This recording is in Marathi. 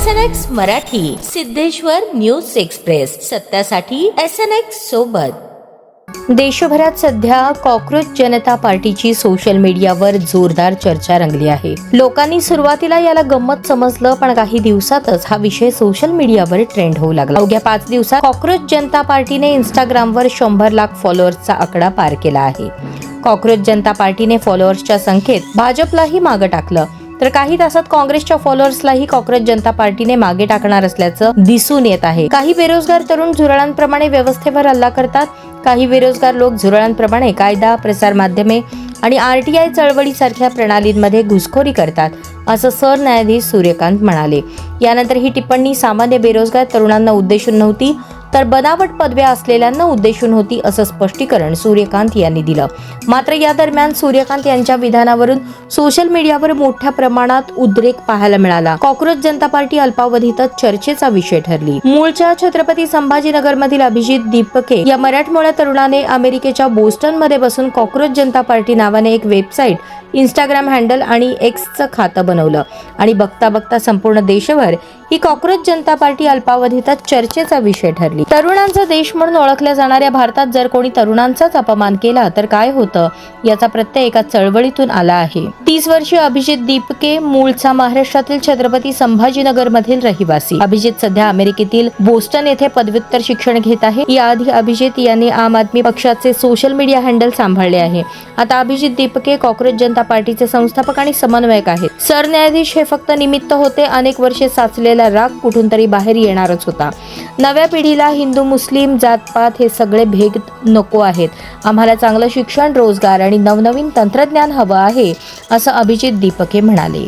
SNX Marathi, Siddheshwar news express, सत्यासाठी SNX सोबत. देशभरात सध्या कॉकरोच जनता पार्टीची सोशल मीडियावर जोरदार चर्चा रंगली आहे. लोकांनी सुरुवातीला याला गंमत समजलं, पण काही दिवसातच हा विषय सोशल मीडियावर ट्रेंड होऊ लागला. अवघ्या 5 दिवसात कॉकरोच जनता पार्टीने इंस्टाग्रामवर 100 लाख फॉलोअर्सचा आकडा पार केला आहे. कॉकरोच जनता पार्टीने फॉलोअर्सच्या संख्येत भाजपलाही मागे टाकलं, तर काही तासात काँग्रेसच्या फॉलोअर्सलाही कॉकरोच जनता पार्टीने मागे टाकणार असल्याचं दिसून येत आहे. काही बेरोजगार तरुण झुरळांप्रमाणे व्यवस्थेवर हल्ला करतात. काही बेरोजगार लोक झुरळांप्रमाणे कायदा, प्रसार माध्यमे आणि RTI चळवळीसारख्या प्रणालींमध्ये घुसखोरी करतात, असं सरन्यायाधीश सूर्यकांत म्हणाले. यानंतर ही टिप्पणी सामान्य बेरोजगार तरुणांना उद्देशून नव्हती, तर बनावट पदव्या असलेल्यांना उद्देशून होती, असं स्पष्टीकरण सूर्यकांत यांनी दिलं. मात्र या दरम्यान सूर्यकांत यांच्या विधानावरून सोशल मीडियावर मोठ्या प्रमाणात उद्रेक पाहायला मिळाला. कॉकरोच जनता पार्टी अल्पावधीतच चर्चेचा विषय ठरली. मूळच्या छत्रपती संभाजीनगरमधील अभिजित दीपके या मराठमोळ्या तरुणाने अमेरिकेच्या बोस्टनमध्ये बसून कॉकरोच जनता पार्टी नावाने एक वेबसाईट, इंस्टाग्राम हँडल आणि Xचं खातं बनवलं आणि बघता बघता संपूर्ण देशभर ही कॉकरोच जनता पार्टी अल्पावधीतच चर्चेचा विषय ठरली. तरुणांचा देश म्हणून ओळखल्या जाणाऱ्या भारतात जर कोणी तरुणांचाच अपमान केला तर काय होतं, याचा प्रत्यय एका चळवळीतून आला आहे. 30 वर्षीय अभिजित दीपके मूळचा महाराष्ट्रातील छत्रपती संभाजीनगर मधील रहिवासी. अभिजित सध्या अमेरिकेतील बोस्टन येथे पदव्युत्तर शिक्षण घेत आहे. याआधी अभिजित यांनी आम आदमी पक्षाचे सोशल मीडिया हँडल सांभाळले आहे. आता अभिजित दीपके कॉकरोच जनता पार्टीचे संस्थापक आणि समन्वयक आहेत. सरन्यायाधीश हे फक्त निमित्त होते. अनेक वर्षे साचलेला राग कुठून तरी बाहेर येणारच होता. नव्या पिढीला हिंदू, मुस्लिम, जातपात हे सगळे भेद नको आहेत. आम्हाला चांगलं शिक्षण, रोजगार आणि नवनवीन तंत्रज्ञान हवं आहे, असं अभिजित दीपके म्हणाले.